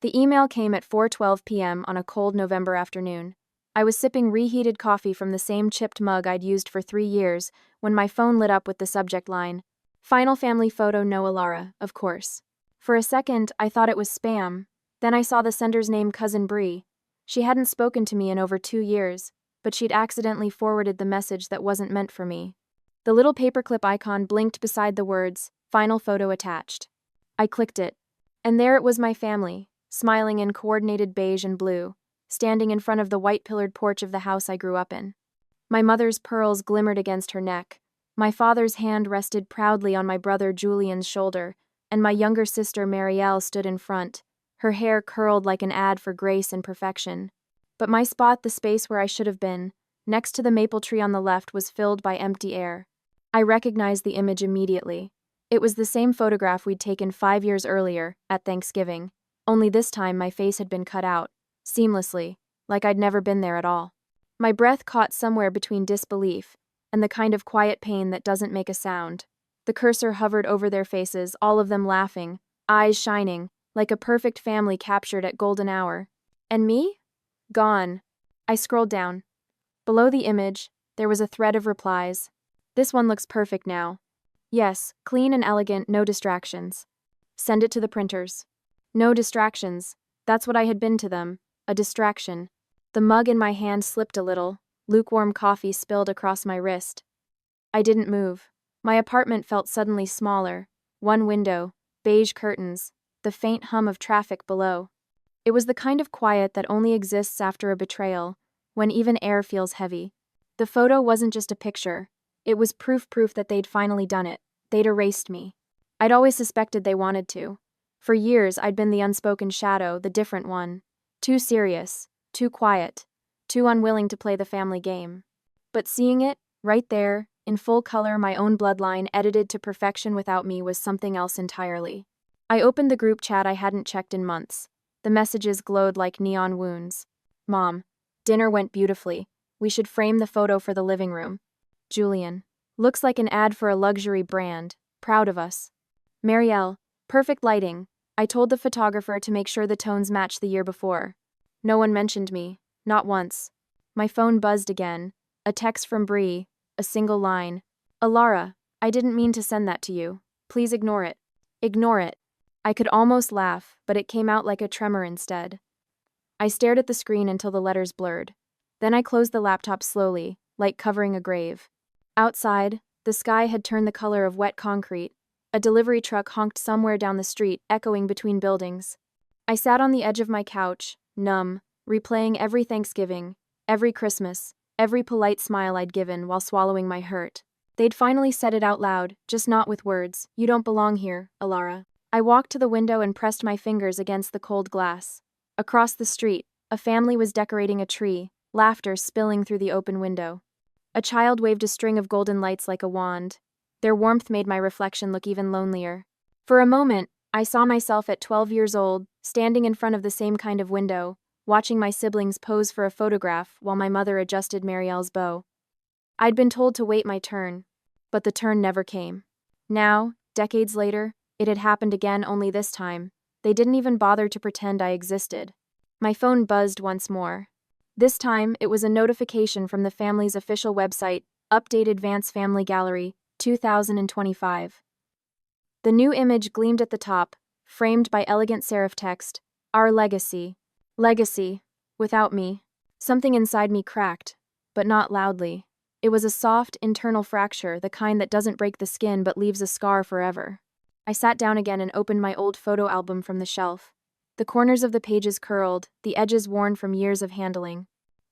The email came at 4:12 p.m. on a cold November afternoon. I was sipping reheated coffee from the same chipped mug I'd used for 3 years when my phone lit up with the subject line, "Final family photo, no Elara, of course." For a second, I thought it was spam. Then I saw the sender's name, Cousin Bree. She hadn't spoken to me in over 2 years, but she'd accidentally forwarded the message that wasn't meant for me. The little paperclip icon blinked beside the words, "Final photo attached." I clicked it, and there it was, my family, smiling in coordinated beige and blue, standing in front of the white-pillared porch of the house I grew up in. My mother's pearls glimmered against her neck. My father's hand rested proudly on my brother Julian's shoulder, and my younger sister Marielle stood in front, her hair curled like an ad for grace and perfection. But my spot, the space where I should have been, next to the maple tree on the left, was filled by empty air. I recognized the image immediately. It was the same photograph we'd taken 5 years earlier, at Thanksgiving, only this time my face had been cut out, seamlessly, like I'd never been there at all. My breath caught somewhere between disbelief and the kind of quiet pain that doesn't make a sound. The cursor hovered over their faces, all of them laughing, eyes shining, like a perfect family captured at golden hour. And me? Gone. I scrolled down. Below the image, there was a thread of replies. "This one looks perfect now." "Yes, clean and elegant, no distractions." "Send it to the printers." No distractions. That's what I had been to them, a distraction. The mug in my hand slipped a little, lukewarm coffee spilled across my wrist. I didn't move. My apartment felt suddenly smaller. One window, beige curtains, the faint hum of traffic below. It was the kind of quiet that only exists after a betrayal, when even air feels heavy. The photo wasn't just a picture. It was proof that they'd finally done it. They'd erased me. I'd always suspected they wanted to. For years, I'd been the unspoken shadow, the different one. Too serious, too quiet, too unwilling to play the family game. But seeing it, right there, in full color, my own bloodline edited to perfection without me, was something else entirely. I opened the group chat I hadn't checked in months. The messages glowed like neon wounds. "Mom, dinner went beautifully. We should frame the photo for the living room." Julian, "Looks like an ad for a luxury brand. Proud of us." Marielle, "Perfect lighting. I told the photographer to make sure the tones matched the year before." No one mentioned me, not once. My phone buzzed again. A text from Bree, a single line. "Elara, I didn't mean to send that to you. Please ignore it." Ignore it. I could almost laugh, but it came out like a tremor instead. I stared at the screen until the letters blurred. Then I closed the laptop slowly, like covering a grave. Outside, the sky had turned the color of wet concrete. A delivery truck honked somewhere down the street, echoing between buildings. I sat on the edge of my couch, numb, replaying every Thanksgiving, every Christmas, every polite smile I'd given while swallowing my hurt. They'd finally said it out loud, just not with words. "You don't belong here, Elara." I walked to the window and pressed my fingers against the cold glass. Across the street, a family was decorating a tree, laughter spilling through the open window. A child waved a string of golden lights like a wand. Their warmth made my reflection look even lonelier. For a moment, I saw myself at 12 years old, standing in front of the same kind of window, watching my siblings pose for a photograph while my mother adjusted Marielle's bow. I'd been told to wait my turn, but the turn never came. Now, decades later, it had happened again, only this time they didn't even bother to pretend I existed. My phone buzzed once more. This time, it was a notification from the family's official website, "Updated Vance Family Gallery, 2025. The new image gleamed at the top, framed by elegant serif text, "Our legacy." Legacy. Without me. Something inside me cracked, but not loudly. It was a soft, internal fracture, the kind that doesn't break the skin but leaves a scar forever. I sat down again and opened my old photo album from the shelf. The corners of the pages curled, the edges worn from years of handling.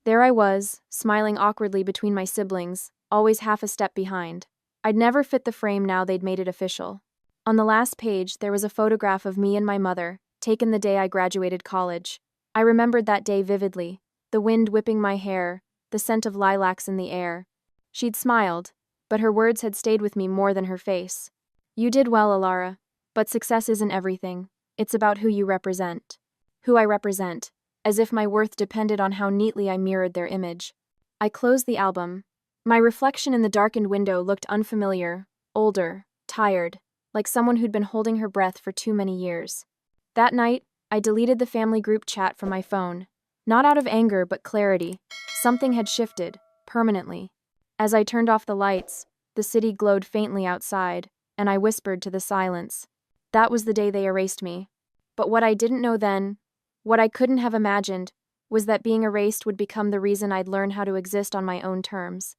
There I was, smiling awkwardly between my siblings, always half a step behind. I'd never fit the frame now they'd made it official. On the last page, there was a photograph of me and my mother, taken the day I graduated college. I remembered that day vividly, the wind whipping my hair, the scent of lilacs in the air. She'd smiled, but her words had stayed with me more than her face. "You did well, Elara, but success isn't everything. It's about who you represent." Who I represent, as if my worth depended on how neatly I mirrored their image. I closed the album. My reflection in the darkened window looked unfamiliar, older, tired, like someone who'd been holding her breath for too many years. That night, I deleted the family group chat from my phone. Not out of anger, but clarity. Something had shifted, permanently. As I turned off the lights, the city glowed faintly outside, and I whispered to the silence. That was the day they erased me. But what I didn't know then, what I couldn't have imagined, was that being erased would become the reason I'd learn how to exist on my own terms.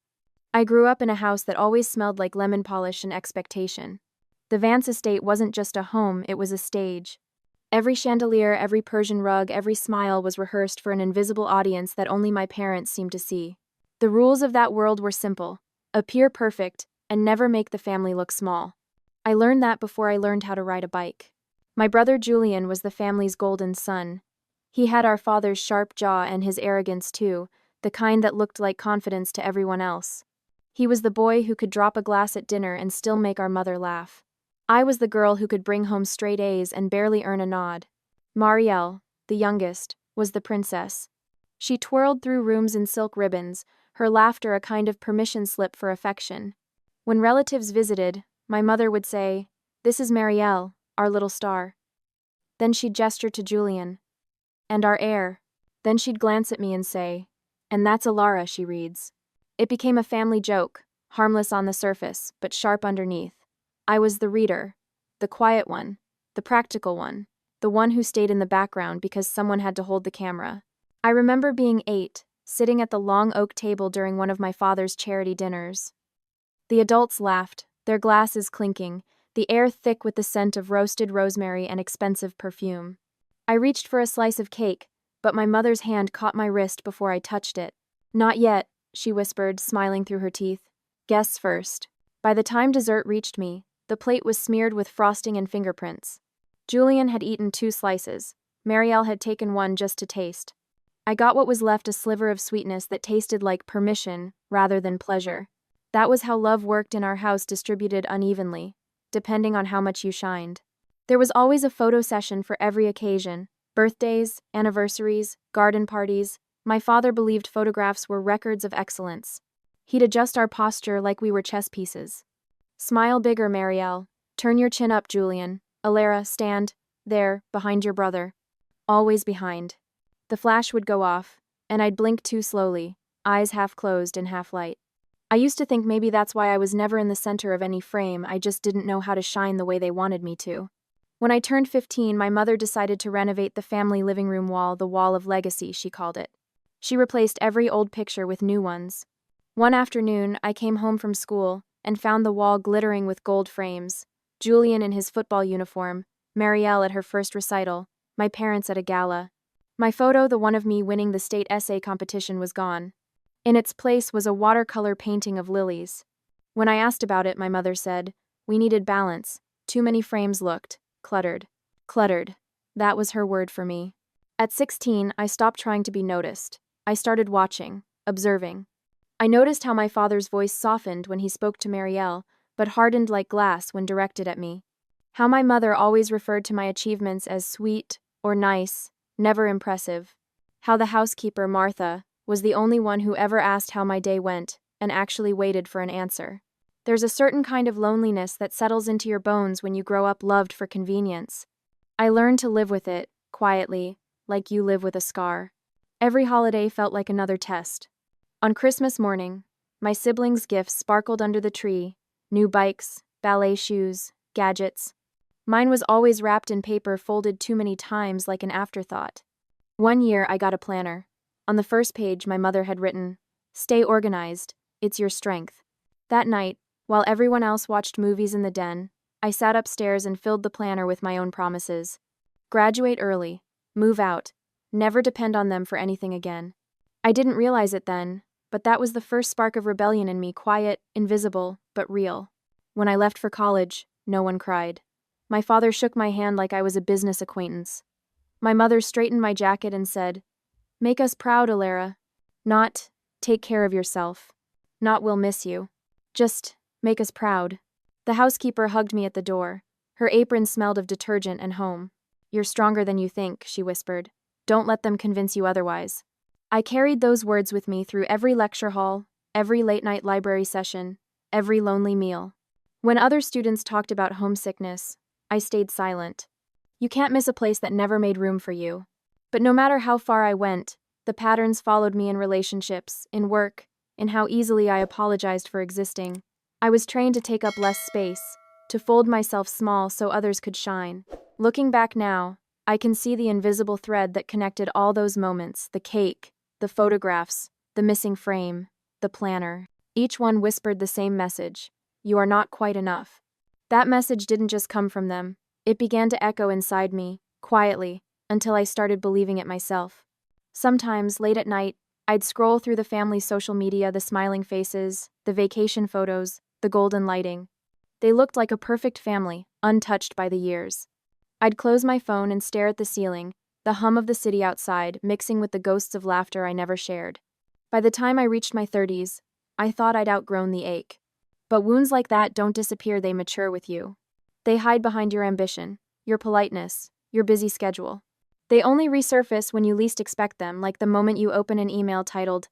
I grew up in a house that always smelled like lemon polish and expectation. The Vance estate wasn't just a home, it was a stage. Every chandelier, every Persian rug, every smile was rehearsed for an invisible audience that only my parents seemed to see. The rules of that world were simple: appear perfect, and never make the family look small. I learned that before I learned how to ride a bike. My brother Julian was the family's golden son. He had our father's sharp jaw and his arrogance too, the kind that looked like confidence to everyone else. He was the boy who could drop a glass at dinner and still make our mother laugh. I was the girl who could bring home straight A's and barely earn a nod. Marielle, the youngest, was the princess. She twirled through rooms in silk ribbons, her laughter a kind of permission slip for affection. When relatives visited, my mother would say, "This is Marielle, our little star." Then she'd gesture to Julian. "And our heir." Then she'd glance at me and say, "And that's Elara she reads." It became a family joke, harmless on the surface, but sharp underneath. I was the reader, the quiet one, the practical one, the one who stayed in the background because someone had to hold the camera. I remember being 8, sitting at the long oak table during one of my father's charity dinners. The adults laughed, their glasses clinking, the air thick with the scent of roasted rosemary and expensive perfume. I reached for a slice of cake, but my mother's hand caught my wrist before I touched it. "Not yet," she whispered, smiling through her teeth. "Guests first." By the time dessert reached me, the plate was smeared with frosting and fingerprints. Julian had eaten 2 slices. Marielle had taken one just to taste. I got what was left, a sliver of sweetness that tasted like permission rather than pleasure. That was how love worked in our house, distributed unevenly, depending on how much you shined. There was always a photo session for every occasion: birthdays, anniversaries, garden parties. My father believed photographs were records of excellence. He'd adjust our posture like we were chess pieces. "Smile bigger, Marielle. Turn your chin up, Julian. Elara, stand there, behind your brother." Always behind. The flash would go off, and I'd blink too slowly, eyes half closed and half light. I used to think maybe that's why I was never in the center of any frame. I just didn't know how to shine the way they wanted me to. When I turned 15, my mother decided to renovate the family living room wall, the wall of legacy, she called it. She replaced every old picture with new ones. One afternoon, I came home from school and found the wall glittering with gold frames. Julian in his football uniform, Marielle at her first recital, my parents at a gala. My photo, the one of me winning the state essay competition, was gone. In its place was a watercolor painting of lilies. When I asked about it, my mother said, "We needed balance. Too many frames looked cluttered." Cluttered. That was her word for me. At 16, I stopped trying to be noticed. I started watching, observing. I noticed how my father's voice softened when he spoke to Marielle, but hardened like glass when directed at me. How my mother always referred to my achievements as sweet or nice, never impressive. How the housekeeper, Martha, was the only one who ever asked how my day went and actually waited for an answer. There's a certain kind of loneliness that settles into your bones when you grow up loved for convenience. I learned to live with it, quietly, like you live with a scar. Every holiday felt like another test. On Christmas morning, my siblings' gifts sparkled under the tree: new bikes, ballet shoes, gadgets. Mine was always wrapped in paper, folded too many times like an afterthought. One year, I got a planner. On the first page, my mother had written, "Stay organized, it's your strength." That night, while everyone else watched movies in the den, I sat upstairs and filled the planner with my own promises. Graduate early, move out, never depend on them for anything again. I didn't realize it then, but that was the first spark of rebellion in me, quiet, invisible, but real. When I left for college, no one cried. My father shook my hand like I was a business acquaintance. My mother straightened my jacket and said, "Make us proud, Elara." Not, "Take care of yourself." Not, "We'll miss you." Just, "Make us proud." The housekeeper hugged me at the door. Her apron smelled of detergent and home. "You're stronger than you think," she whispered. "Don't let them convince you otherwise." I carried those words with me through every lecture hall, every late-night library session, every lonely meal. When other students talked about homesickness, I stayed silent. You can't miss a place that never made room for you. But no matter how far I went, the patterns followed me in relationships, in work, in how easily I apologized for existing. I was trained to take up less space, to fold myself small so others could shine. Looking back now, I can see the invisible thread that connected all those moments, the cake, the photographs, the missing frame, the planner. Each one whispered the same message: you are not quite enough. That message didn't just come from them, it began to echo inside me, quietly, until I started believing it myself. Sometimes, late at night, I'd scroll through the family's social media, the smiling faces, the vacation photos, the golden lighting. They looked like a perfect family, untouched by the years. I'd close my phone and stare at the ceiling, the hum of the city outside mixing with the ghosts of laughter I never shared. By the time I reached my 30s, I thought I'd outgrown the ache. But wounds like that don't disappear, they mature with you. They hide behind your ambition, your politeness, your busy schedule. They only resurface when you least expect them, like the moment you open an email titled,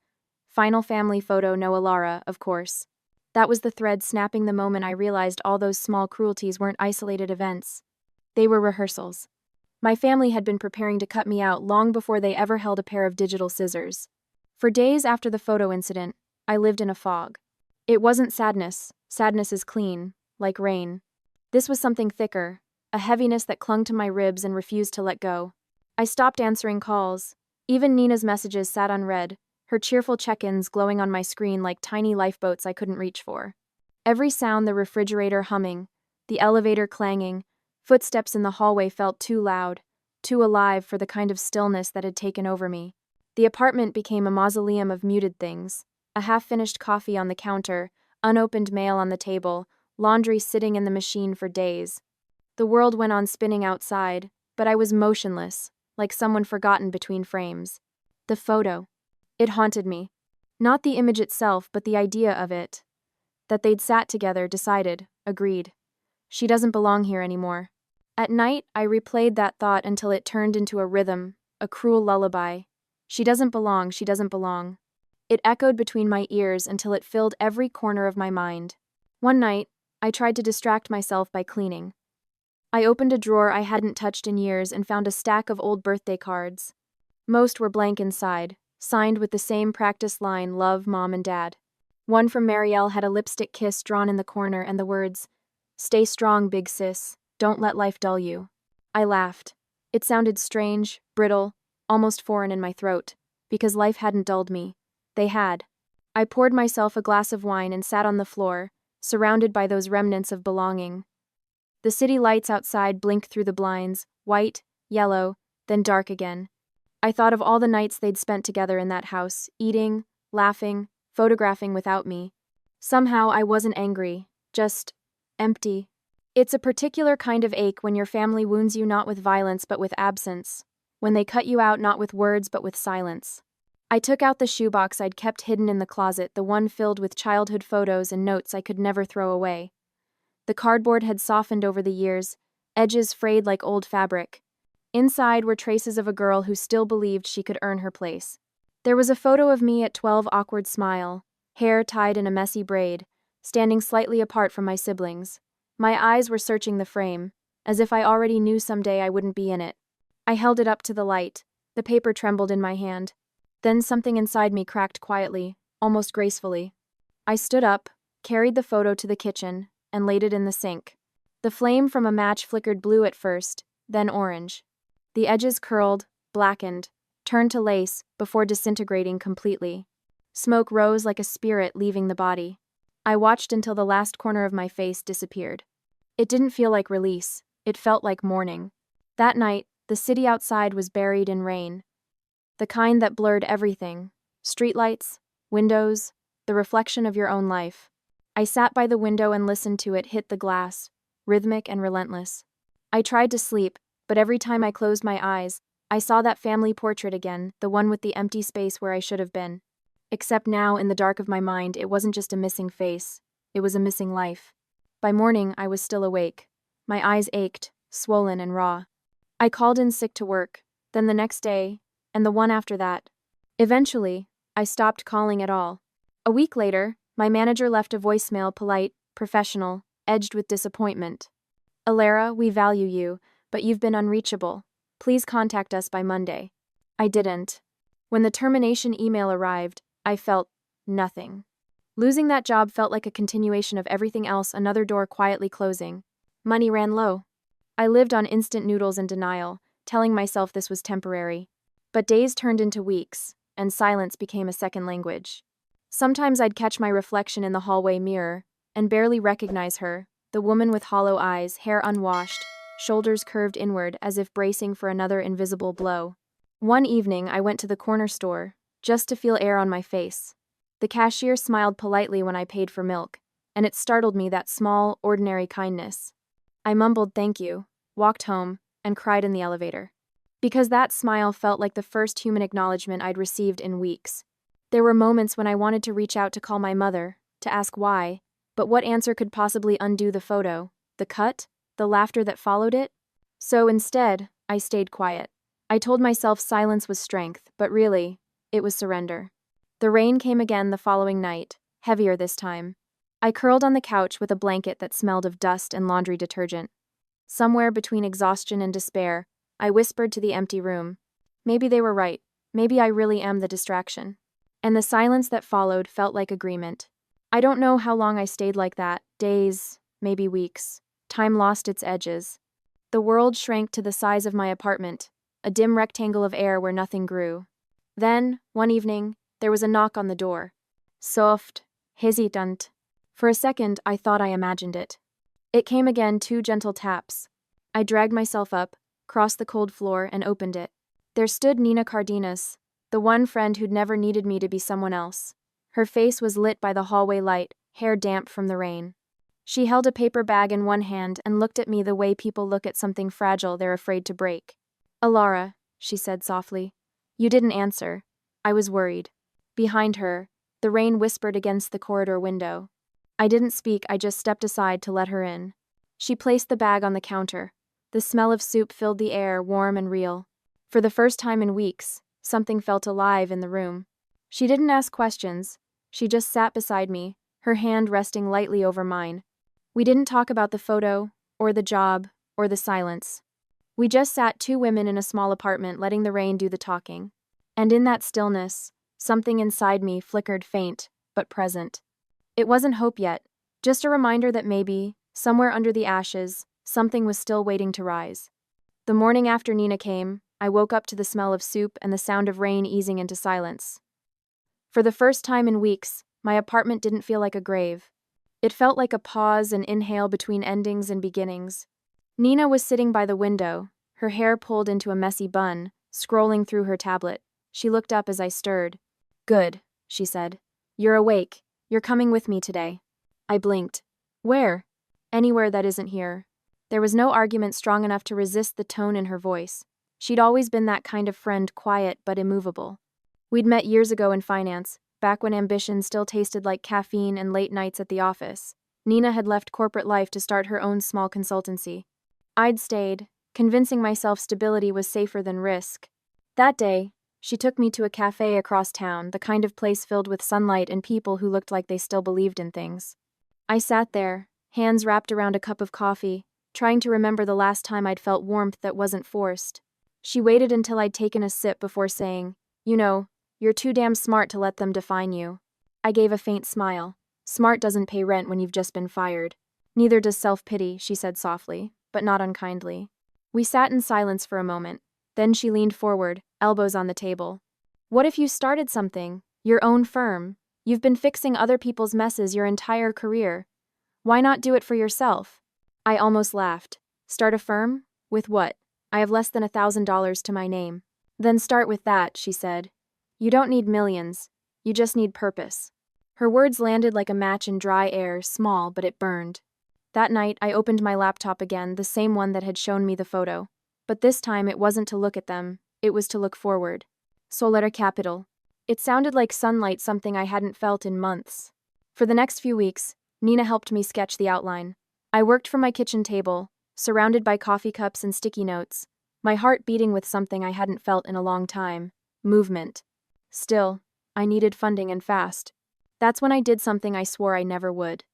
"Final family photo, no Elara, of course." That was the thread snapping the moment I realized all those small cruelties weren't isolated events. They were rehearsals. My family had been preparing to cut me out long before they ever held a pair of digital scissors. For days after the photo incident, I lived in a fog. It wasn't sadness. Sadness is clean, like rain. This was something thicker, a heaviness that clung to my ribs and refused to let go. I stopped answering calls. Even Nina's messages sat unread, her cheerful check-ins glowing on my screen like tiny lifeboats I couldn't reach for. Every sound, the refrigerator humming, the elevator clanging, footsteps in the hallway felt too loud, too alive for the kind of stillness that had taken over me. The apartment became a mausoleum of muted things, a half-finished coffee on the counter, unopened mail on the table, laundry sitting in the machine for days. The world went on spinning outside, but I was motionless, like someone forgotten between frames. The photo. It haunted me. Not the image itself, but the idea of it. That they'd sat together, decided, agreed. She doesn't belong here anymore. At night, I replayed that thought until it turned into a rhythm, a cruel lullaby. She doesn't belong, she doesn't belong. It echoed between my ears until it filled every corner of my mind. One night, I tried to distract myself by cleaning. I opened a drawer I hadn't touched in years and found a stack of old birthday cards. Most were blank inside, signed with the same practice line, "Love, Mom and Dad." One from Marielle had a lipstick kiss drawn in the corner and the words, "Stay strong, big sis. Don't let life dull you." I laughed. It sounded strange, brittle, almost foreign in my throat, because life hadn't dulled me. They had. I poured myself a glass of wine and sat on the floor, surrounded by those remnants of belonging. The city lights outside blinked through the blinds, white, yellow, then dark again. I thought of all the nights they'd spent together in that house, eating, laughing, photographing without me. Somehow I wasn't angry, just empty. It's a particular kind of ache when your family wounds you not with violence but with absence, when they cut you out not with words but with silence. I took out the shoebox I'd kept hidden in the closet, the one filled with childhood photos and notes I could never throw away. The cardboard had softened over the years, edges frayed like old fabric. Inside were traces of a girl who still believed she could earn her place. There was a photo of me at 12, awkward smile, hair tied in a messy braid, standing slightly apart from my siblings. My eyes were searching the frame, as if I already knew someday I wouldn't be in it. I held it up to the light. The paper trembled in my hand. Then something inside me cracked quietly, almost gracefully. I stood up, carried the photo to the kitchen, and laid it in the sink. The flame from a match flickered blue at first, then orange. The edges curled, blackened, turned to lace before disintegrating completely. Smoke rose like a spirit leaving the body. I watched until the last corner of my face disappeared. It didn't feel like release, it felt like mourning. That night, the city outside was buried in rain. The kind that blurred everything: streetlights, windows, the reflection of your own life. I sat by the window and listened to it hit the glass, rhythmic and relentless. I tried to sleep, but every time I closed my eyes, I saw that family portrait again, the one with the empty space where I should have been. Except now, in the dark of my mind, it wasn't just a missing face, it was a missing life. By morning, I was still awake. My eyes ached, swollen and raw. I called in sick to work, then the next day, and the one after that. Eventually, I stopped calling at all. A week later, my manager left a voicemail, polite, professional, edged with disappointment. "Elara, we value you, but you've been unreachable. Please contact us by Monday. I didn't. When the termination email arrived, I felt nothing. Losing that job felt like a continuation of everything else, another door quietly closing. Money ran low. I lived on instant noodles and denial, telling myself this was temporary. But days turned into weeks, and silence became a second language. Sometimes I'd catch my reflection in the hallway mirror, and barely recognize her, the woman with hollow eyes, hair unwashed, shoulders curved inward as if bracing for another invisible blow. One evening, I went to the corner store, just to feel air on my face. The cashier smiled politely when I paid for milk, and it startled me, that small, ordinary kindness. I mumbled thank you, walked home, and cried in the elevator. Because that smile felt like the first human acknowledgement I'd received in weeks. There were moments when I wanted to reach out to call my mother, to ask why, but what answer could possibly undo the photo, the cut, the laughter that followed it? So instead, I stayed quiet. I told myself silence was strength, but really, it was surrender. The rain came again the following night, heavier this time. I curled on the couch with a blanket that smelled of dust and laundry detergent. Somewhere between exhaustion and despair, I whispered to the empty room. Maybe they were right. Maybe I really am the distraction. And the silence that followed felt like agreement. I don't know how long I stayed like that, days, maybe weeks. Time lost its edges. The world shrank to the size of my apartment, a dim rectangle of air where nothing grew. Then, one evening, there was a knock on the door. Soft, hesitant. For a second, I thought I imagined it. It came again, 2 gentle taps. I dragged myself up, crossed the cold floor, and opened it. There stood Nina Cardenas, the one friend who'd never needed me to be someone else. Her face was lit by the hallway light, hair damp from the rain. She held a paper bag in one hand and looked at me the way people look at something fragile they're afraid to break. Elara, she said softly. You didn't answer. I was worried. Behind her, the rain whispered against the corridor window. I didn't speak, I just stepped aside to let her in. She placed the bag on the counter. The smell of soup filled the air, warm and real. For the first time in weeks, something felt alive in the room. She didn't ask questions. She just sat beside me, her hand resting lightly over mine. We didn't talk about the photo, or the job, or the silence. We just sat, 2 women in a small apartment, letting the rain do the talking. And in that stillness, something inside me flickered, faint, but present. It wasn't hope yet, just a reminder that maybe, somewhere under the ashes, something was still waiting to rise. The morning after Nina came, I woke up to the smell of soup and the sound of rain easing into silence. For the first time in weeks, my apartment didn't feel like a grave. It felt like a pause, an inhale between endings and beginnings. Nina was sitting by the window, her hair pulled into a messy bun, scrolling through her tablet. She looked up as I stirred. Good, she said. You're awake. You're coming with me today. I blinked. Where? Anywhere that isn't here. There was no argument strong enough to resist the tone in her voice. She'd always been that kind of friend, quiet but immovable. We'd met years ago in finance, back when ambition still tasted like caffeine and late nights at the office. Nina had left corporate life to start her own small consultancy. I'd stayed, convincing myself stability was safer than risk. That day, she took me to a cafe across town, the kind of place filled with sunlight and people who looked like they still believed in things. I sat there, hands wrapped around a cup of coffee, trying to remember the last time I'd felt warmth that wasn't forced. She waited until I'd taken a sip before saying, You know, you're too damn smart to let them define you. I gave a faint smile. Smart doesn't pay rent when you've just been fired. Neither does self-pity, she said softly, but not unkindly. We sat in silence for a moment. Then she leaned forward, elbows on the table. What if you started something? Your own firm? You've been fixing other people's messes your entire career. Why not do it for yourself? I almost laughed. Start a firm? With what? I have less than $1,000 to my name. Then start with that, she said. You don't need millions. You just need purpose. Her words landed like a match in dry air, small, but it burned. That night, I opened my laptop again, the same one that had shown me the photo. But this time, it wasn't to look at them, it was to look forward. Solar Capital. It sounded like sunlight, something I hadn't felt in months. For the next few weeks, Nina helped me sketch the outline. I worked from my kitchen table, surrounded by coffee cups and sticky notes, my heart beating with something I hadn't felt in a long time. Movement. Still, I needed funding and fast. That's when I did something I swore I never would.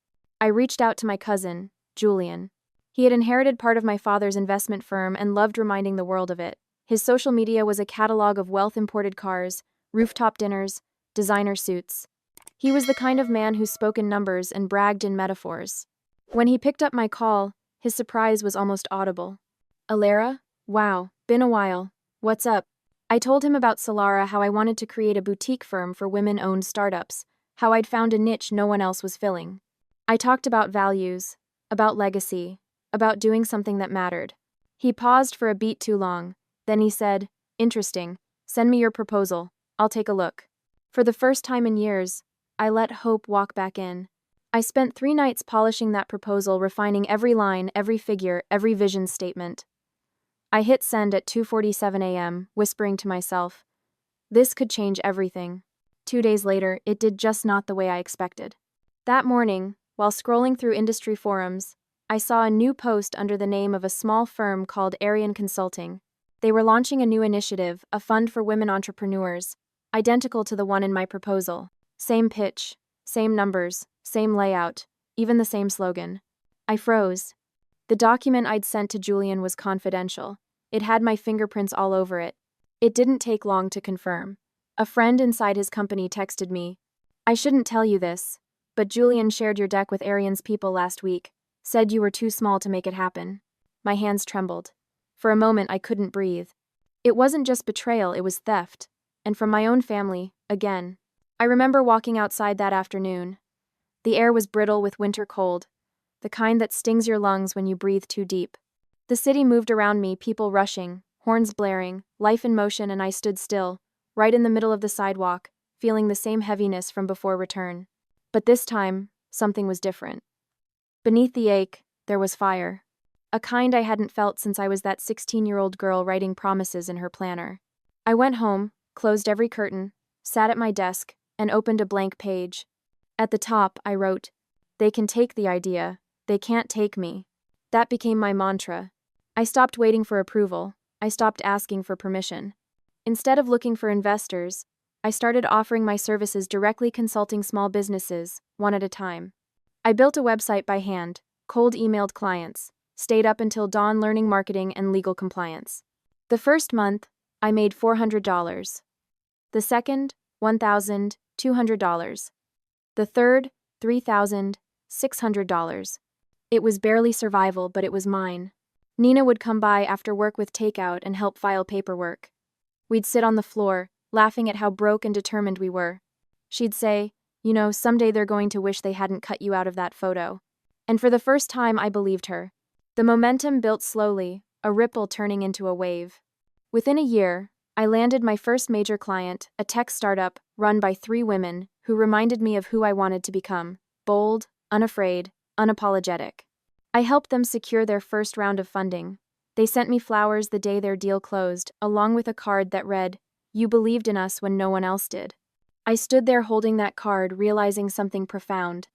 I reached out to my cousin, Julian. He had inherited part of my father's investment firm and loved reminding the world of it. His social media was a catalog of wealth-imported cars, rooftop dinners, designer suits. He was the kind of man who spoke in numbers and bragged in metaphors. When he picked up my call, his surprise was almost audible. "Elara? Wow, been a while. What's up?" I told him about Elara, how I wanted to create a boutique firm for women-owned startups, how I'd found a niche no one else was filling. I talked about values, about legacy, about doing something that mattered. He paused for a beat too long, then he said, "Interesting, send me your proposal, I'll take a look." For the first time in years, I let hope walk back in. I spent 3 nights polishing that proposal, refining every line, every figure, every vision statement. I hit send at 2:47 a.m., whispering to myself, this could change everything. 2 days later, it did just not the way I expected. That morning, while scrolling through industry forums, I saw a new post under the name of a small firm called IEveryone Consulting. They were launching a new initiative, a fund for women entrepreneurs, identical to the one in my proposal. Same pitch, same numbers, same layout, even the same slogan. I froze. The document I'd sent to Julian was confidential. It had my fingerprints all over it. It didn't take long to confirm. A friend inside his company texted me, "I shouldn't tell you this, but Julian shared your deck with Arian's people last week, said you were too small to make it happen." My hands trembled. For a moment I couldn't breathe. It wasn't just betrayal, it was theft. And from my own family, again. I remember walking outside that afternoon. The air was brittle with winter cold, the kind that stings your lungs when you breathe too deep. The city moved around me, people rushing, horns blaring, life in motion, and I stood still, right in the middle of the sidewalk, feeling the same heaviness from before return. But this time, something was different. Beneath the ache, there was fire. A kind I hadn't felt since I was that 16-year-old girl writing promises in her planner. I went home, closed every curtain, sat at my desk, and opened a blank page. At the top, I wrote, "They can take the idea, they can't take me." That became my mantra. I stopped waiting for approval. I stopped asking for permission. Instead of looking for investors, I started offering my services directly, consulting small businesses, one at a time. I built a website by hand, cold emailed clients, stayed up until dawn learning marketing and legal compliance. The first month, I made $400. The second, $1,200. The third, $3,600. It was barely survival, but it was mine. Nina would come by after work with takeout and help file paperwork. We'd sit on the floor, laughing at how broke and determined we were. She'd say, "You know, someday they're going to wish they hadn't cut you out of that photo." And for the first time, I believed her. The momentum built slowly, a ripple turning into a wave. Within a year, I landed my first major client, a tech startup run by 3 women who reminded me of who I wanted to become: bold, unafraid, unapologetic. I helped them secure their first round of funding. They sent me flowers the day their deal closed, along with a card that read, "You believed in us when no one else did." I stood there holding that card, realizing something profound.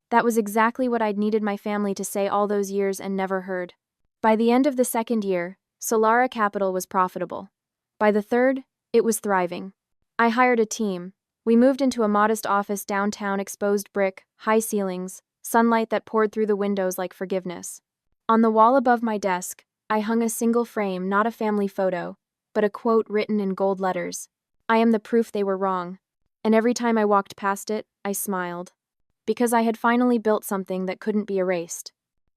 That was exactly what I'd needed my family to say all those years and never heard. By the end of the second year, Elara Capital was profitable. By the third, it was thriving. I hired a team. We moved into a modest office downtown, exposed brick, high ceilings, sunlight that poured through the windows like forgiveness. On the wall above my desk, I hung a single frame, not a family photo, but a quote written in gold letters. "I am the proof they were wrong." And every time I walked past it, I smiled. Because I had finally built something that couldn't be erased.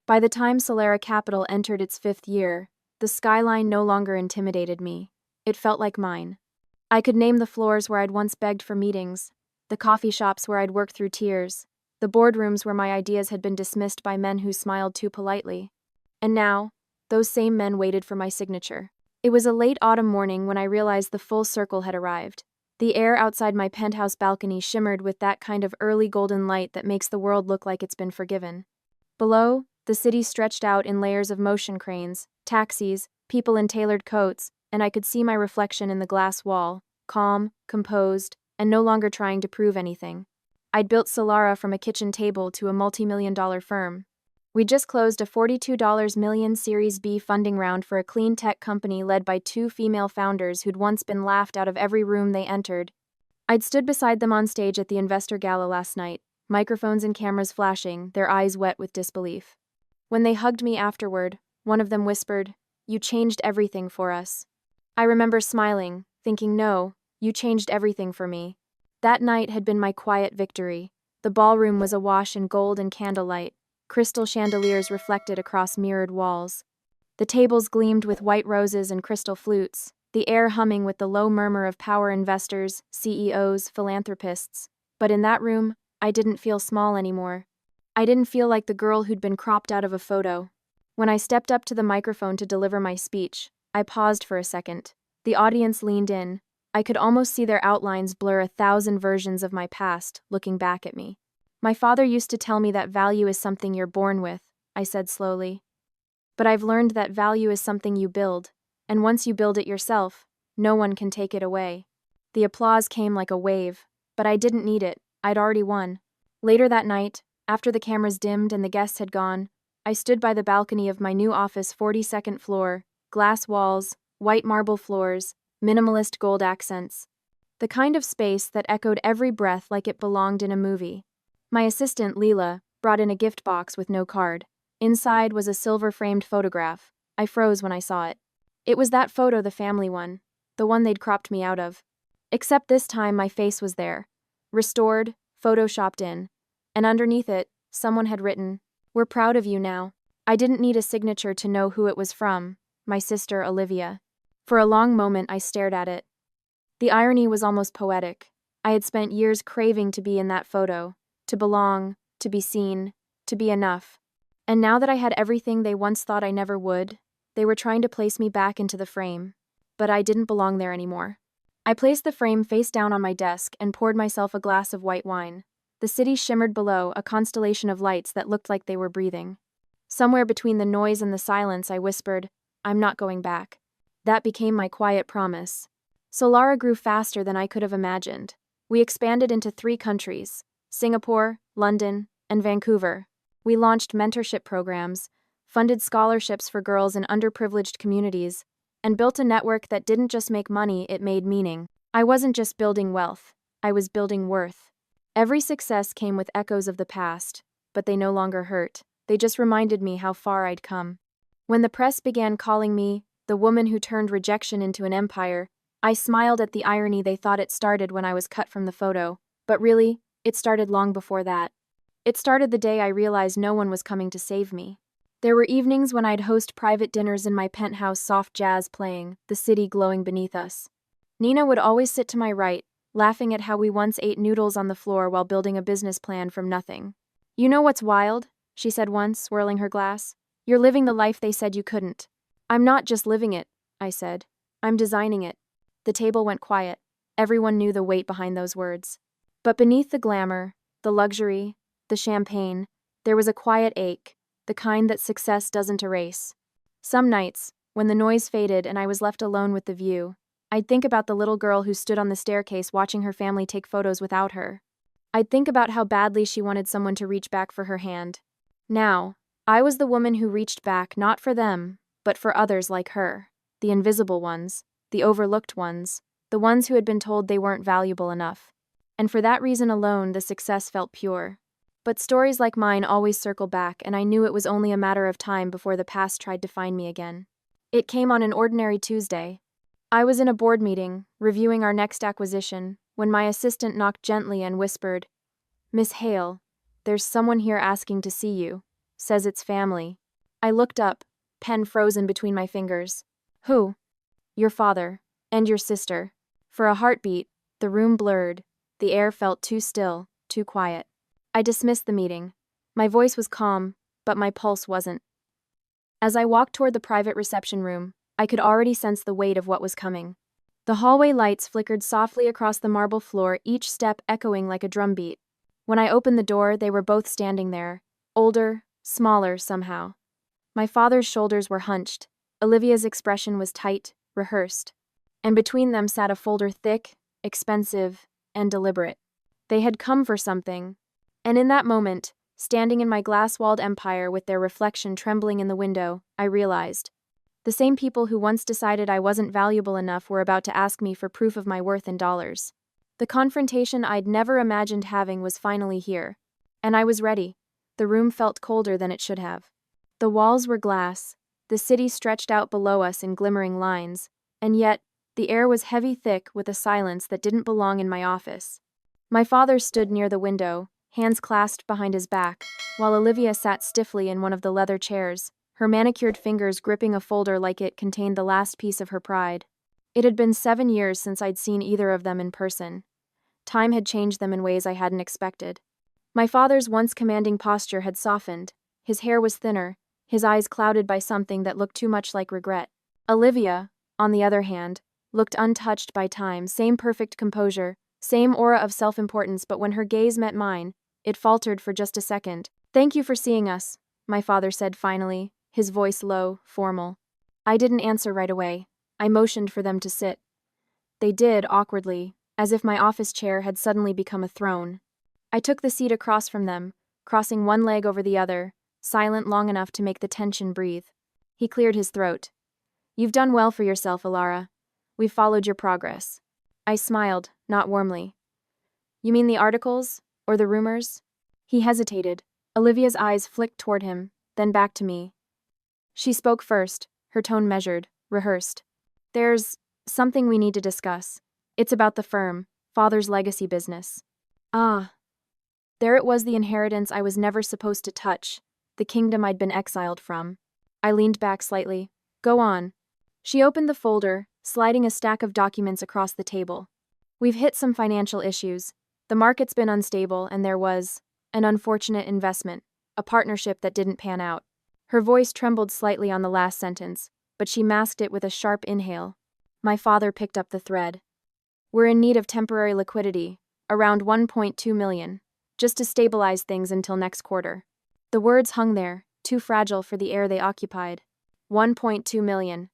By the time Elara Capital entered its 5th year, the skyline no longer intimidated me. It felt like mine. I could name the floors where I'd once begged for meetings, the coffee shops where I'd worked through tears, the boardrooms where my ideas had been dismissed by men who smiled too politely. And now, those same men waited for my signature. It was a late autumn morning when I realized the full circle had arrived. The air outside my penthouse balcony shimmered with that kind of early golden light that makes the world look like it's been forgiven. Below, the city stretched out in layers of motion cranes, taxis, people in tailored coats, and I could see my reflection in the glass wall, calm, composed, and no longer trying to prove anything. I'd built Elara from a kitchen table to a multi-million-dollar firm. We just closed a $42 million Series B funding round for a clean tech company led by 2 female founders who'd once been laughed out of every room they entered. I'd stood beside them on stage at the investor gala last night, microphones and cameras flashing, their eyes wet with disbelief. When they hugged me afterward, one of them whispered, "You changed everything for us." I remember smiling, thinking, no, you changed everything for me. That night had been my quiet victory. The ballroom was awash in gold and candlelight. Crystal chandeliers reflected across mirrored walls. The tables gleamed with white roses and crystal flutes, the air humming with the low murmur of power investors, CEOs, philanthropists. But in that room, I didn't feel small anymore. I didn't feel like the girl who'd been cropped out of a photo. When I stepped up to the microphone to deliver my speech, I paused for a second. The audience leaned in. I could almost see their outlines blur 1,000 versions of my past, looking back at me. My father used to tell me that value is something you're born with, I said slowly. But I've learned that value is something you build, and once you build it yourself, no one can take it away. The applause came like a wave, but I didn't need it, I'd already won. Later that night, after the cameras dimmed and the guests had gone, I stood by the balcony of my new office 42nd floor, glass walls, white marble floors, minimalist gold accents. The kind of space that echoed every breath like it belonged in a movie. My assistant, Leela, brought in a gift box with no card. Inside was a silver-framed photograph. I froze when I saw it. It was that photo, the family one, the one they'd cropped me out of. Except this time my face was there. Restored, photoshopped in. And underneath it, someone had written, "We're proud of you now." I didn't need a signature to know who it was from, my sister Olivia. For a long moment I stared at it. The irony was almost poetic. I had spent years craving to be in that photo, to belong, to be seen, to be enough. And now that I had everything they once thought I never would, they were trying to place me back into the frame. But I didn't belong there anymore. I placed the frame face down on my desk and poured myself a glass of white wine. The city shimmered below, a constellation of lights that looked like they were breathing. Somewhere between the noise and the silence, I whispered, "I'm not going back." That became my quiet promise. Elara grew faster than I could have imagined. We expanded into 3 countries, Singapore, London, and Vancouver. We launched mentorship programs, funded scholarships for girls in underprivileged communities, and built a network that didn't just make money, it made meaning. I wasn't just building wealth, I was building worth. Every success came with echoes of the past, but they no longer hurt. They just reminded me how far I'd come. When the press began calling me the woman who turned rejection into an empire, I smiled at the irony. They thought it started when I was cut from the photo, but really, it started long before that. It started the day I realized no one was coming to save me. There were evenings when I'd host private dinners in my penthouse, soft jazz playing, the city glowing beneath us. Nina would always sit to my right, laughing at how we once ate noodles on the floor while building a business plan from nothing. "You know what's wild?" she said once, swirling her glass. "You're living the life they said you couldn't." "I'm not just living it," I said. "I'm designing it." The table went quiet. Everyone knew the weight behind those words. But beneath the glamour, the luxury, the champagne, there was a quiet ache, the kind that success doesn't erase. Some nights, when the noise faded and I was left alone with the view, I'd think about the little girl who stood on the staircase watching her family take photos without her. I'd think about how badly she wanted someone to reach back for her hand. Now, I was the woman who reached back not for them, but for others like her, the invisible ones, the overlooked ones, the ones who had been told they weren't valuable enough. And for that reason alone, the success felt pure. But stories like mine always circle back, and I knew it was only a matter of time before the past tried to find me again. It came on an ordinary Tuesday. I was in a board meeting, reviewing our next acquisition, when my assistant knocked gently and whispered, "Miss Hale, there's someone here asking to see you. Says it's family." I looked up, pen frozen between my fingers. "Who?" "Your father, and your sister." For a heartbeat, the room blurred. The air felt too still, too quiet. I dismissed the meeting. My voice was calm, but my pulse wasn't. As I walked toward the private reception room, I could already sense the weight of what was coming. The hallway lights flickered softly across the marble floor, each step echoing like a drumbeat. When I opened the door, they were both standing there, older, smaller somehow. My father's shoulders were hunched. Olivia's expression was tight, rehearsed. And between them sat a folder thick, expensive, and deliberate. They had come for something. And in that moment, standing in my glass-walled empire with their reflection trembling in the window, I realized. The same people who once decided I wasn't valuable enough were about to ask me for proof of my worth in dollars. The confrontation I'd never imagined having was finally here. And I was ready. The room felt colder than it should have. The walls were glass, the city stretched out below us in glimmering lines, and yet, the air was heavy thick with a silence that didn't belong in my office. My father stood near the window, hands clasped behind his back, while Olivia sat stiffly in one of the leather chairs, her manicured fingers gripping a folder like it contained the last piece of her pride. It had been 7 years since I'd seen either of them in person. Time had changed them in ways I hadn't expected. My father's once commanding posture had softened, his hair was thinner, his eyes clouded by something that looked too much like regret. Olivia, on the other hand, looked untouched by time, same perfect composure, same aura of self-importance, but when her gaze met mine, it faltered for just a second. "Thank you for seeing us," my father said finally, his voice low, formal. I didn't answer right away. I motioned for them to sit. They did, awkwardly, as if my office chair had suddenly become a throne. I took the seat across from them, crossing one leg over the other, silent long enough to make the tension breathe. He cleared his throat. "You've done well for yourself, Elara. We've followed your progress." I smiled, not warmly. "You mean the articles? Or the rumors?" He hesitated. Olivia's eyes flicked toward him, then back to me. She spoke first, her tone measured, rehearsed. "There's something we need to discuss. It's about the firm, Father's legacy business." Ah. There it was, the inheritance I was never supposed to touch, the kingdom I'd been exiled from. I leaned back slightly. "Go on." She opened the folder, sliding a stack of documents across the table. "We've hit some financial issues. The market's been unstable, and there was an unfortunate investment, a partnership that didn't pan out." Her voice trembled slightly on the last sentence, but she masked it with a sharp inhale. My father picked up the thread. "We're in need of temporary liquidity, around 1.2 million, just to stabilize things until next quarter." The words hung there, too fragile for the air they occupied. 1.2 million.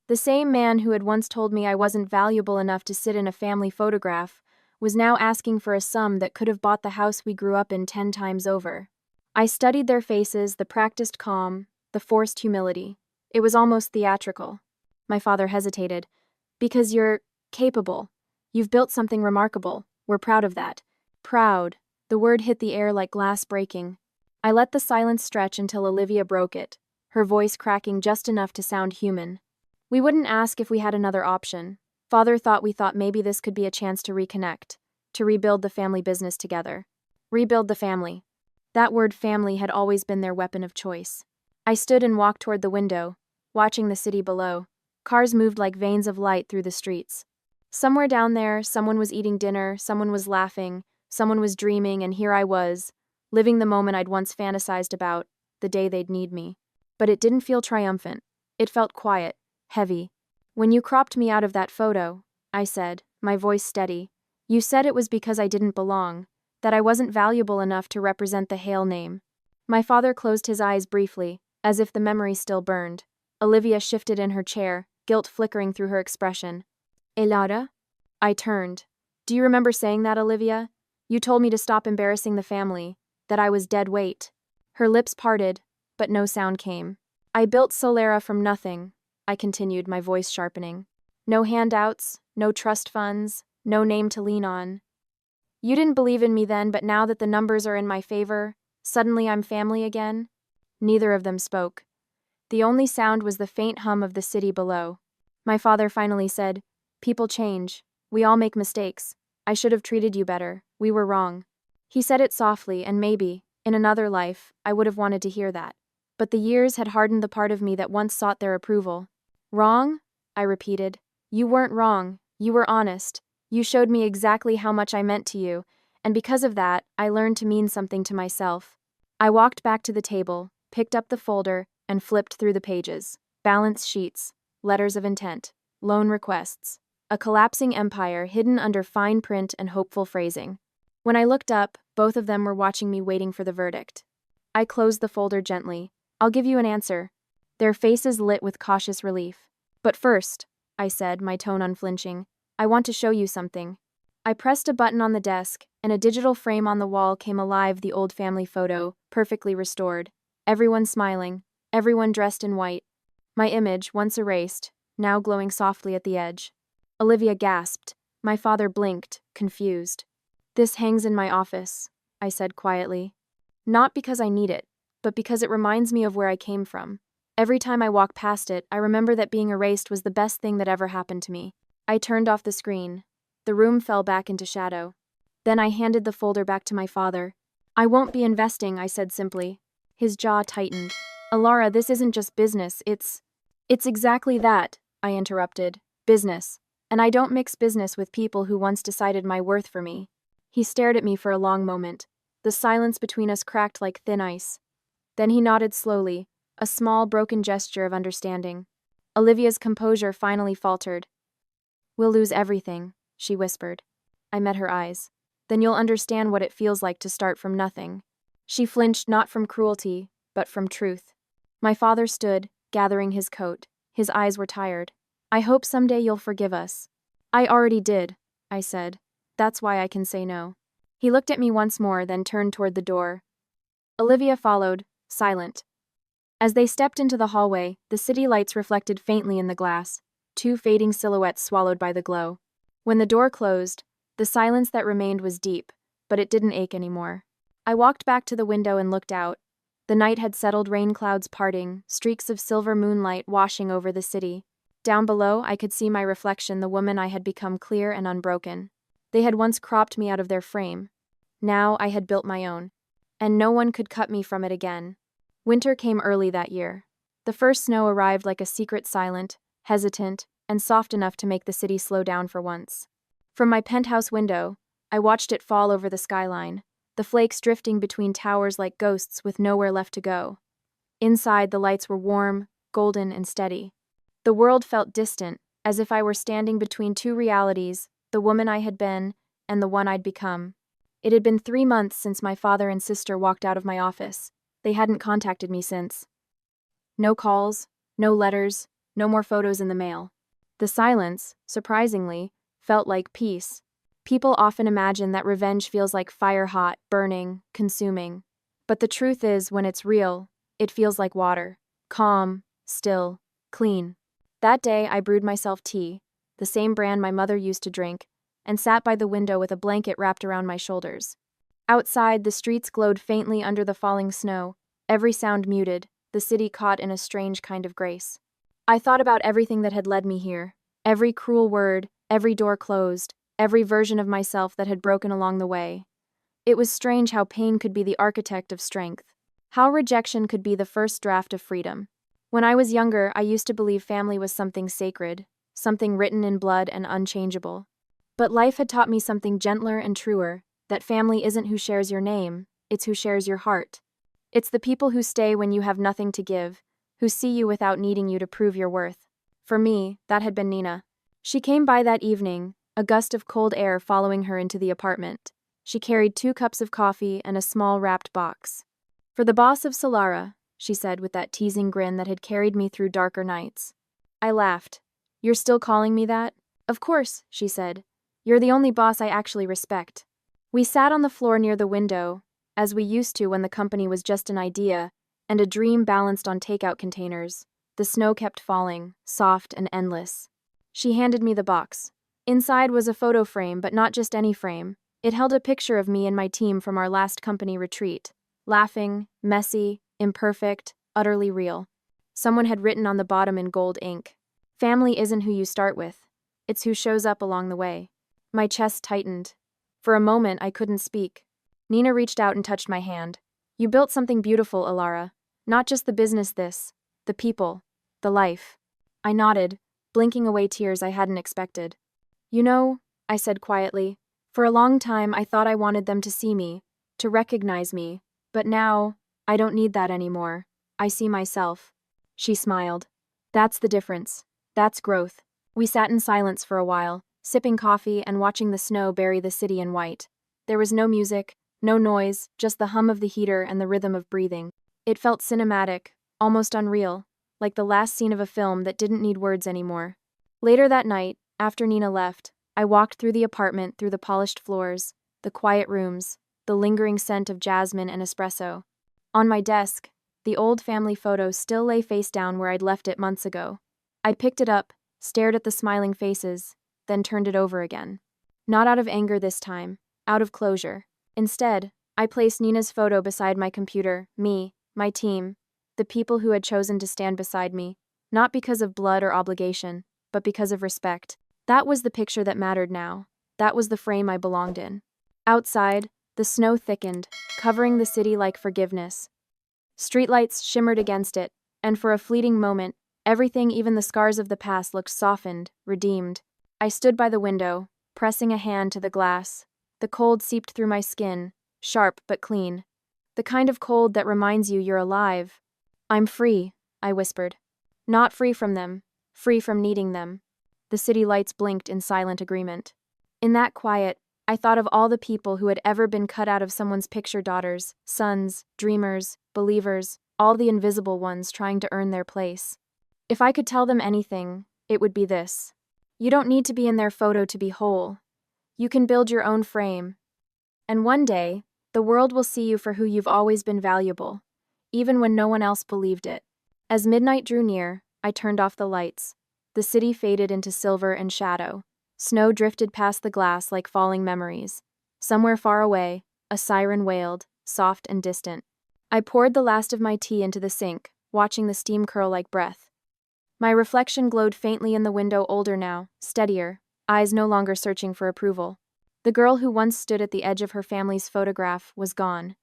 The same man who had once told me I wasn't valuable enough to sit in a family photograph was now asking for a sum that could have bought the house we grew up in 10 times over. I studied their faces, the practiced calm, the forced humility. It was almost theatrical. My father hesitated. "Because you're capable. You've built something remarkable. We're proud of that." Proud. The word hit the air like glass breaking. I let the silence stretch until Olivia broke it, her voice cracking just enough to sound human. "We wouldn't ask if we had another option. Father thought maybe this could be a chance to reconnect, to rebuild the family business together." Rebuild the family. That word family had always been their weapon of choice. I stood and walked toward the window, watching the city below. Cars moved like veins of light through the streets. Somewhere down there, someone was eating dinner, someone was laughing, someone was dreaming, and here I was, living the moment I'd once fantasized about, the day they'd need me. But it didn't feel triumphant. It felt quiet, heavy. "When you cropped me out of that photo," I said, my voice steady, "you said it was because I didn't belong, that I wasn't valuable enough to represent the Hale name." My father closed his eyes briefly, as if the memory still burned. Olivia shifted in her chair, guilt flickering through her expression. "Elara?" I turned. "Do you remember saying that, Olivia? You told me to stop embarrassing the family, that I was dead weight." Her lips parted, but no sound came. "I built Solera from nothing," I continued, my voice sharpening. "No handouts, no trust funds, no name to lean on. You didn't believe in me then, but now that the numbers are in my favor, suddenly I'm family again." Neither of them spoke. The only sound was the faint hum of the city below. My father finally said, "People change. We all make mistakes. I should have treated you better. We were wrong." He said it softly, and maybe, in another life, I would have wanted to hear that. But the years had hardened the part of me that once sought their approval. "Wrong?" I repeated. "You weren't wrong. You were honest. You showed me exactly how much I meant to you, and because of that, I learned to mean something to myself." I walked back to the table, picked up the folder, and flipped through the pages. Balance sheets, letters of intent, loan requests. A collapsing empire hidden under fine print and hopeful phrasing. When I looked up, both of them were watching me, waiting for the verdict. I closed the folder gently. "I'll give you an answer." Their faces lit with cautious relief. "But first," I said, my tone unflinching, "I want to show you something." I pressed a button on the desk, and a digital frame on the wall came alive, the old family photo, perfectly restored. Everyone smiling, everyone dressed in white. My image, once erased, now glowing softly at the edge. Olivia gasped. My father blinked, confused. "This hangs in my office," I said quietly. "Not because I need it, but because it reminds me of where I came from. Every time I walk past it, I remember that being erased was the best thing that ever happened to me. I turned off the screen. The room fell back into shadow. Then I handed the folder back to my father. "I won't be investing," I said simply. His jaw tightened. "Elara, this isn't just business, It's exactly that," I interrupted. "Business. And I don't mix business with people who once decided my worth for me." He stared at me for a long moment. The silence between us cracked like thin ice. Then he nodded slowly, a small, broken gesture of understanding. Olivia's composure finally faltered. "We'll lose everything," she whispered. I met her eyes. "Then you'll understand what it feels like to start from nothing." She flinched not from cruelty, but from truth. My father stood, gathering his coat. His eyes were tired. "I hope someday you'll forgive us." "I already did," I said. "That's why I can say no." He looked at me once more, then turned toward the door. Olivia followed, silent. As they stepped into the hallway, the city lights reflected faintly in the glass, two fading silhouettes swallowed by the glow. When the door closed, the silence that remained was deep, but it didn't ache anymore. I walked back to the window and looked out. The night had settled, rain clouds parting, streaks of silver moonlight washing over the city. Down below, I could see my reflection, the woman I had become, clear and unbroken. They had once cropped me out of their frame. Now I had built my own. And no one could cut me from it again. Winter came early that year. The first snow arrived like a secret, silent, hesitant, and soft enough to make the city slow down for once. From my penthouse window, I watched it fall over the skyline, the flakes drifting between towers like ghosts with nowhere left to go. Inside, the lights were warm, golden, and steady. The world felt distant, as if I were standing between two realities, the woman I had been and the one I'd become. It had been 3 months since my father and sister walked out of my office. They hadn't contacted me since. No calls, no letters, no more photos in the mail. The silence, surprisingly, felt like peace. People often imagine that revenge feels like fire, hot, burning, consuming. But the truth is, when it's real, it feels like water. Calm, still, clean. That day, I brewed myself tea, the same brand my mother used to drink, and sat by the window with a blanket wrapped around my shoulders. Outside, the streets glowed faintly under the falling snow, every sound muted, the city caught in a strange kind of grace. I thought about everything that had led me here, every cruel word, every door closed, every version of myself that had broken along the way. It was strange how pain could be the architect of strength, how rejection could be the first draft of freedom. When I was younger, I used to believe family was something sacred, something written in blood and unchangeable. But life had taught me something gentler and truer, that family isn't who shares your name, it's who shares your heart. It's the people who stay when you have nothing to give, who see you without needing you to prove your worth. For me, that had been Nina. She came by that evening, a gust of cold air following her into the apartment. She carried 2 cups of coffee and a small wrapped box. "For the boss of Elara," she said with that teasing grin that had carried me through darker nights. I laughed. "You're still calling me that?" "Of course," she said. "You're the only boss I actually respect." We sat on the floor near the window, as we used to when the company was just an idea, and a dream balanced on takeout containers. The snow kept falling, soft and endless. She handed me the box. Inside was a photo frame, but not just any frame. It held a picture of me and my team from our last company retreat. Laughing, messy, imperfect, utterly real. Someone had written on the bottom in gold ink, "Family isn't who you start with. It's who shows up along the way." My chest tightened. For a moment, I couldn't speak. Nina reached out and touched my hand. "You built something beautiful, Elara. Not just the business, the people, the life." I nodded, blinking away tears I hadn't expected. "You know," I said quietly, "for a long time I thought I wanted them to see me, to recognize me, but now, I don't need that anymore. I see myself." She smiled. "That's the difference. That's growth." We sat in silence for a while, sipping coffee and watching the snow bury the city in white. There was no music, no noise, just the hum of the heater and the rhythm of breathing. It felt cinematic, almost unreal, like the last scene of a film that didn't need words anymore. Later that night, after Nina left, I walked through the apartment, through the polished floors, the quiet rooms, the lingering scent of jasmine and espresso. On my desk, the old family photo still lay face down where I'd left it months ago. I picked it up, stared at the smiling faces, then turned it over again. Not out of anger this time, out of closure. Instead, I placed Nina's photo beside my computer, me, my team, the people who had chosen to stand beside me, not because of blood or obligation, but because of respect. That was the picture that mattered now. That was the frame I belonged in. Outside, the snow thickened, covering the city like forgiveness. Streetlights shimmered against it, and for a fleeting moment, everything, even the scars of the past, looked softened, redeemed. I stood by the window, pressing a hand to the glass. The cold seeped through my skin, sharp but clean. The kind of cold that reminds you you're alive. I'm free, I whispered. Not free from them, free from needing them. The city lights blinked in silent agreement. In that quiet, I thought of all the people who had ever been cut out of someone's picture: daughters, sons, dreamers, believers, all the invisible ones trying to earn their place. If I could tell them anything, it would be this. You don't need to be in their photo to be whole. You can build your own frame. And one day, the world will see you for who you've always been: valuable, even when no one else believed it. As midnight drew near, I turned off the lights. The city faded into silver and shadow. Snow drifted past the glass like falling memories. Somewhere far away, a siren wailed, soft and distant. I poured the last of my tea into the sink, watching the steam curl like breath. My reflection glowed faintly in the window, older now, steadier, eyes no longer searching for approval. The girl who once stood at the edge of her family's photograph was gone.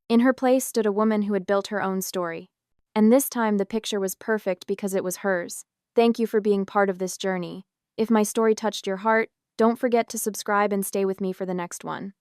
In her place stood a woman who had built her own story. And this time the picture was perfect because it was hers. Thank you for being part of this journey. If my story touched your heart, don't forget to subscribe and stay with me for the next one.